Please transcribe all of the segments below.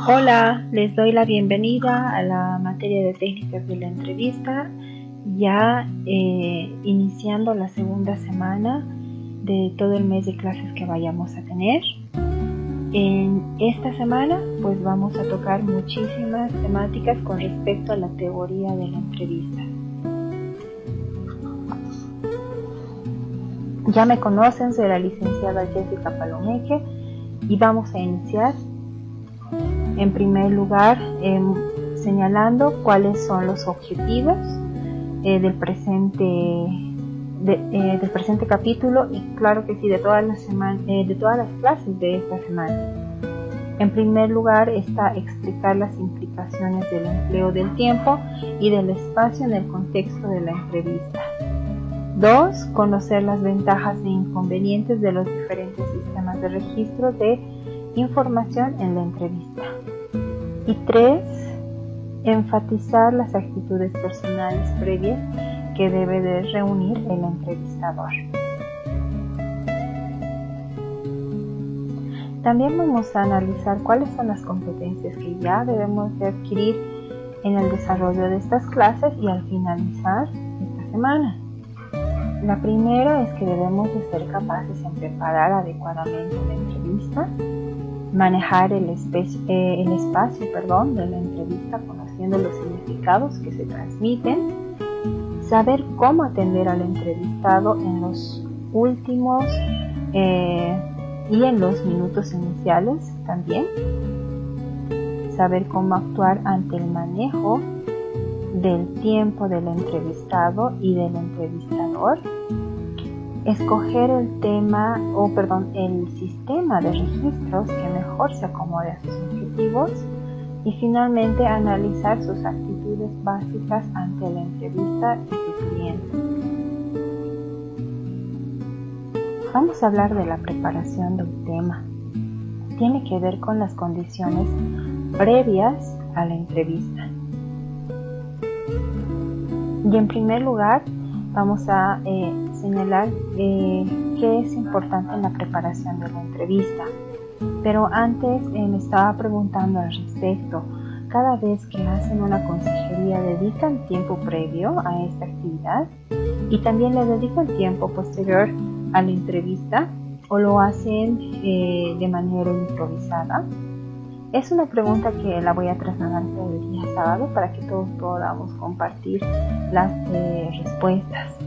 Hola, les doy la bienvenida a la materia de técnicas de la entrevista, ya iniciando la segunda semana de todo el mes de clases que vayamos a tener. En esta semana pues vamos a tocar muchísimas temáticas con respecto a la teoría de la entrevista. Ya me conocen, soy la licenciada Jessica Palomeque y vamos a iniciar en primer lugar señalando cuáles son los objetivos del presente capítulo y claro que sí de todas las clases de esta semana. En primer lugar está explicar las implicaciones del empleo del tiempo y del espacio en el contexto de la entrevista. 2. Conocer las ventajas e inconvenientes de los diferentes sistemas de registro de información en la entrevista. Y 3. Enfatizar las actitudes personales previas que debe de reunir el entrevistador. También vamos a analizar cuáles son las competencias que ya debemos de adquirir en el desarrollo de estas clases y al finalizar esta semana. La primera es que debemos de ser capaces en preparar adecuadamente la entrevista, manejar el espacio de la entrevista conociendo los significados que se transmiten, saber cómo atender al entrevistado en los últimos y en los minutos iniciales también, saber cómo actuar ante el manejo del tiempo del entrevistado y del entrevistador, escoger el sistema de registros que mejor se acomode a sus objetivos y finalmente analizar sus actitudes básicas ante la entrevista y su cliente. Vamos a hablar de la preparación de un tema. Tiene que ver con las condiciones previas a la entrevista. Y en primer lugar, vamos a señalar qué es importante en la preparación de la entrevista. Pero antes me estaba preguntando al respecto, cada vez que hacen una consejería, ¿dedican tiempo previo a esta actividad? ¿Y también le dedican tiempo posterior a la entrevista o lo hacen de manera improvisada? Es una pregunta que la voy a trasladar para el día sábado para que todos podamos compartir las respuestas.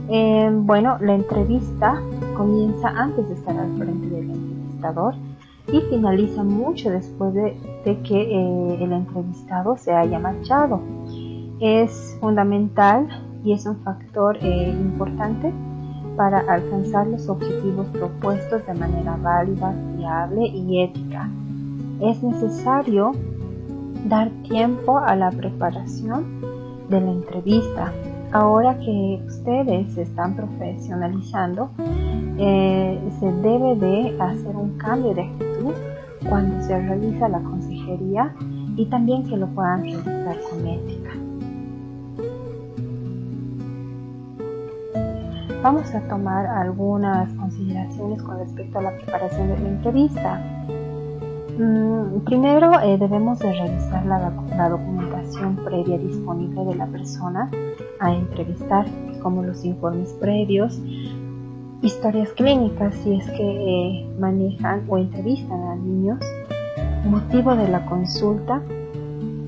La entrevista comienza antes de estar al frente del entrevistador y finaliza mucho después de que el entrevistado se haya marchado. Es fundamental y es un factor importante para alcanzar los objetivos propuestos de manera válida, fiable y ética. Es necesario dar tiempo a la preparación de la entrevista. Ahora que ustedes se están profesionalizando, se debe de hacer un cambio de actitud cuando se realiza la consejería y también que lo puedan realizar con ética. Vamos a tomar algunas consideraciones con respecto a la preparación de la entrevista. Primero debemos de revisar la documentación previa disponible de la persona a entrevistar, como los informes previos, historias clínicas si es que manejan o entrevistan a niños, motivo de la consulta,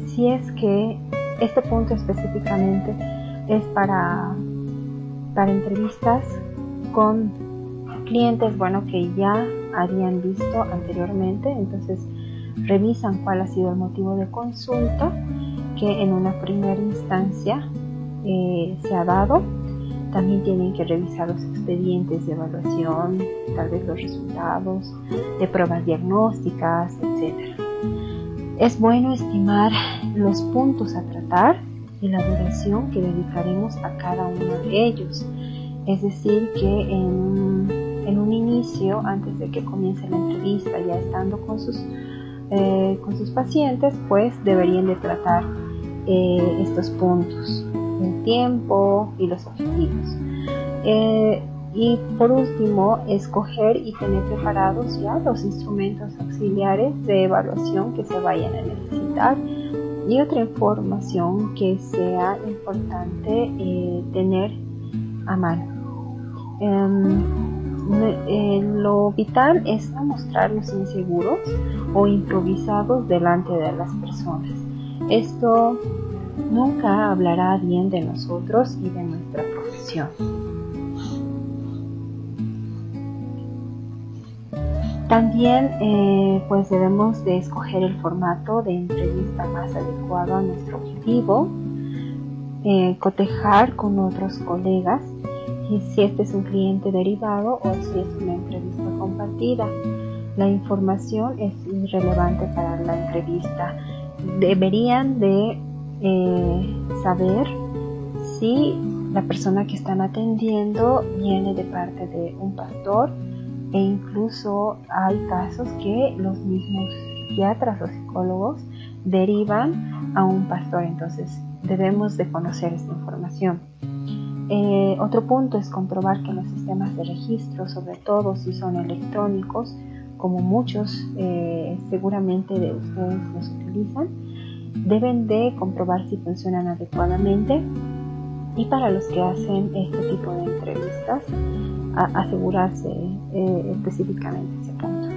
si es que este punto específicamente es para entrevistas con clientes que ya habían visto anteriormente, entonces revisan cuál ha sido el motivo de consulta que en una primera instancia se ha dado. También tienen que revisar los expedientes de evaluación, tal vez los resultados de pruebas diagnósticas, etc. Es bueno estimar los puntos a tratar y la duración que dedicaremos a cada uno de ellos. Es decir, que en un inicio, antes de que comience la entrevista, ya estando con sus pacientes, pues deberían de tratar estos puntos, el tiempo y los objetivos. Y por último, escoger y tener preparados ya los instrumentos auxiliares de evaluación que se vayan a necesitar. Y otra información que sea importante tener a mano. Lo vital es no mostrarnos inseguros o improvisados delante de las personas. Esto nunca hablará bien de nosotros y de nuestra profesión. También pues debemos de escoger el formato de entrevista más adecuado a nuestro objetivo, cotejar con otros colegas y si este es un cliente derivado o si es una entrevista compartida. La información es irrelevante para la entrevista. Deberían de saber si la persona que están atendiendo viene de parte de un pastor, e incluso hay casos que los mismos psiquiatras o psicólogos derivan a un pastor, entonces debemos de conocer esta información. Otro punto es comprobar que los sistemas de registro, sobre todo si son electrónicos, como muchos seguramente de ustedes los utilizan, deben de comprobar si funcionan adecuadamente, y para los que hacen este tipo de entrevistas, asegurarse específicamente ese punto.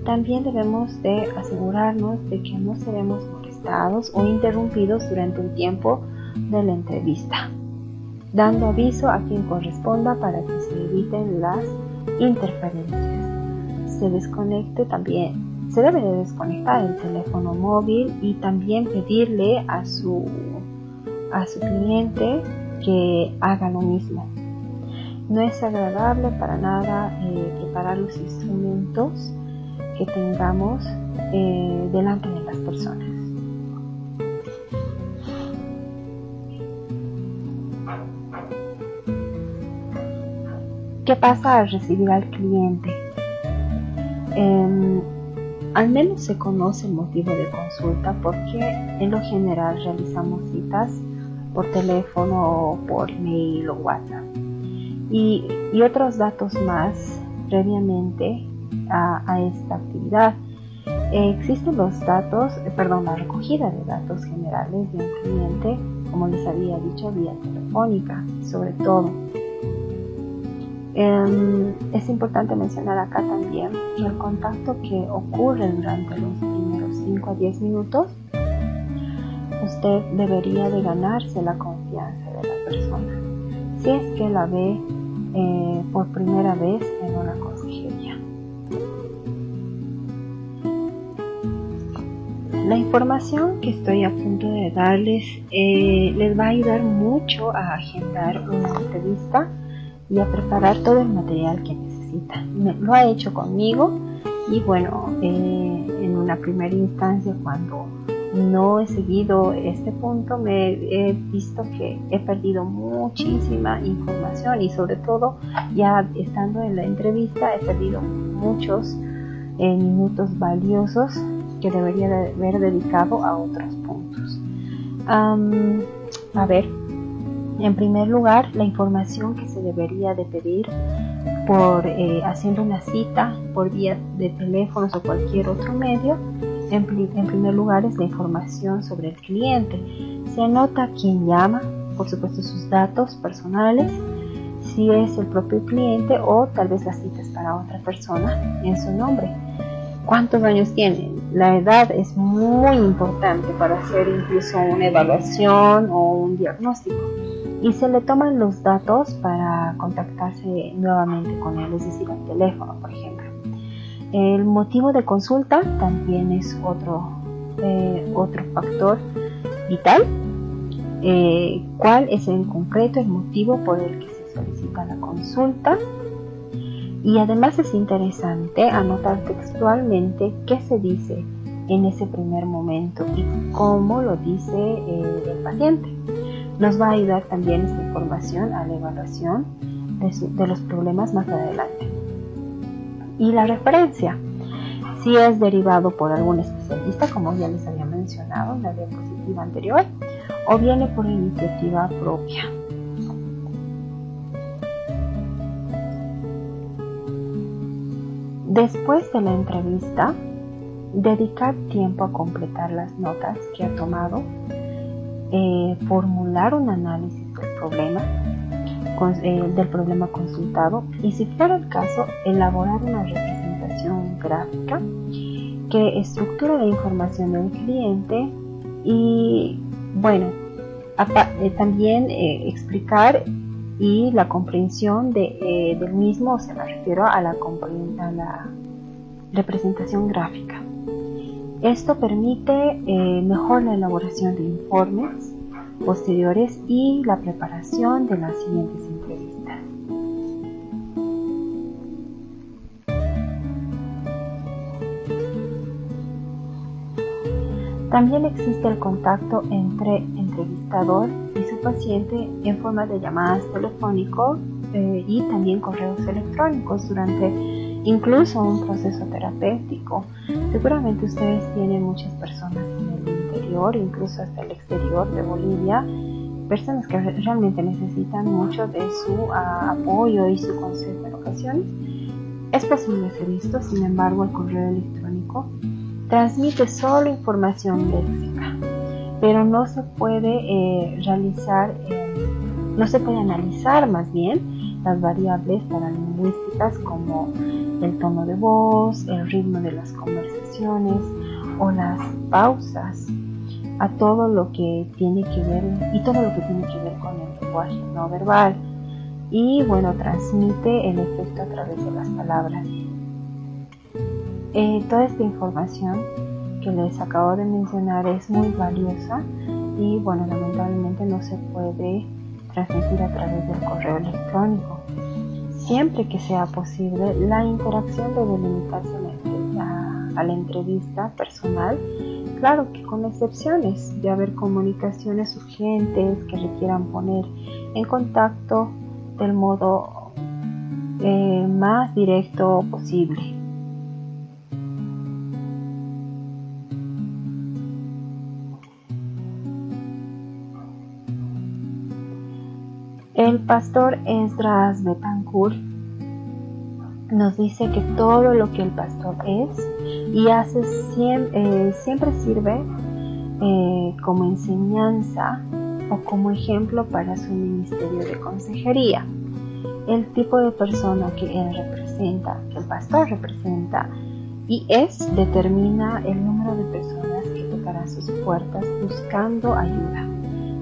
También debemos de asegurarnos de que no seremos molestados o interrumpidos durante el tiempo de la entrevista, dando aviso a quien corresponda para que se eviten las interferencias. Se debe de desconectar el teléfono móvil y también pedirle a su cliente que haga lo mismo. No es agradable para nada preparar los instrumentos que tengamos delante de las personas. ¿Qué pasa al recibir al cliente? Al menos se conoce el motivo de consulta, porque en lo general realizamos citas por teléfono o por mail o WhatsApp. Y otros datos más previamente a esta actividad. Existen la recogida de datos generales de un cliente, como les había dicho, vía telefónica, sobre todo. Es importante mencionar acá también que el contacto que ocurre durante los primeros 5 a 10 minutos, usted debería de ganarse la confianza de la persona, si es que la ve por primera vez en una consejería. La información que estoy a punto de darles les va a ayudar mucho a agendar una entrevista y a preparar todo el material que necesitan. Lo ha hecho conmigo y bueno, en una primera instancia, cuando no he seguido este punto, me he visto que he perdido muchísima información y sobre todo ya estando en la entrevista he perdido muchos minutos valiosos que debería de haber dedicado a otros puntos. En primer lugar, la información que se debería de pedir por haciendo una cita por vía de teléfonos o cualquier otro medio. En primer lugar es la información sobre el cliente. Se anota quién llama, por supuesto sus datos personales, si es el propio cliente o tal vez las citas para otra persona en su nombre. ¿Cuántos años tiene? La edad es muy importante para hacer incluso una evaluación o un diagnóstico. Y se le toman los datos para contactarse nuevamente con él, es decir, al teléfono, por ejemplo. El motivo de consulta también es otro factor vital. ¿Cuál es en concreto el motivo por el que se solicita la consulta? Y además es interesante anotar textualmente qué se dice en ese primer momento y cómo lo dice el paciente. Nos va a ayudar también esta información a la evaluación de los problemas más adelante. Y la referencia, si es derivado por algún especialista, como ya les había mencionado en la diapositiva anterior, o viene por iniciativa propia. Después de la entrevista, dedicar tiempo a completar las notas que ha tomado, formular un análisis del problema consultado y, si fuera el caso, elaborar una representación gráfica que estructure la información del cliente y, bueno, también explicar y la comprensión del mismo. Se me refiero a la representación gráfica. Esto permite mejor la elaboración de informes posteriores y la preparación de las siguientes entrevistas. También existe el contacto entre entrevistador y su paciente en forma de llamadas telefónicas y también correos electrónicos durante incluso un proceso terapéutico. Seguramente ustedes tienen muchas personas en el interior, incluso hasta el exterior de Bolivia, personas que realmente necesitan mucho de su apoyo y su consejo en ocasiones. Es posible hacer esto, sin embargo, el correo electrónico transmite solo información léxica, pero no se puede analizar más bien las variables paralingüísticas como el tono de voz, el ritmo de las conversaciones o las pausas, a todo lo que tiene que ver con el lenguaje no verbal, y bueno, transmite el efecto a través de las palabras. Toda esta información que les acabo de mencionar es muy valiosa y, bueno, lamentablemente no se puede transmitir a través del correo electrónico. Siempre que sea posible, la interacción debe limitarse a la entrevista personal, claro que con excepciones de haber comunicaciones urgentes que requieran poner en contacto del modo más directo posible. El pastor Esdras Betancourt nos dice que todo lo que el pastor es y hace siempre sirve como enseñanza o como ejemplo para su ministerio de consejería. El tipo de persona que él representa, que el pastor representa y determina el número de personas que tocarán sus puertas buscando ayuda.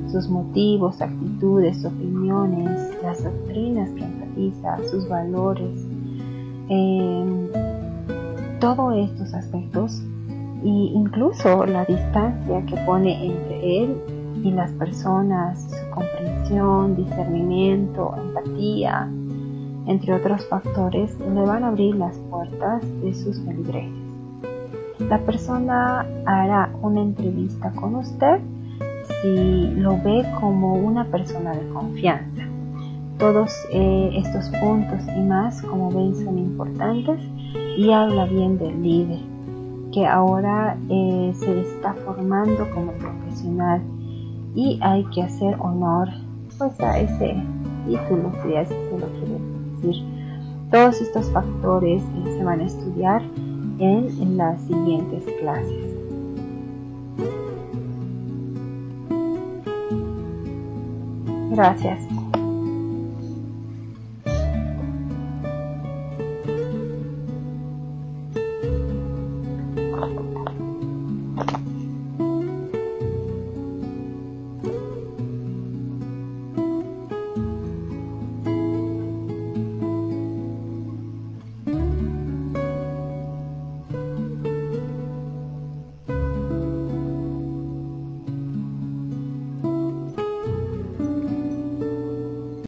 Sus motivos, actitudes, opiniones, las doctrinas que enfatiza, sus valores, todos estos aspectos, e incluso la distancia que pone entre él y las personas, su comprensión, discernimiento, empatía, entre otros factores, le van a abrir las puertas de sus feligreses. La persona hará una entrevista con usted si lo ve como una persona de confianza. Todos estos puntos y más, como ven, son importantes y habla bien del líder, que ahora se está formando como profesional y hay que hacer honor pues a ese título, si así se lo quiere decir. Todos estos factores se van a estudiar en las siguientes clases. Gracias.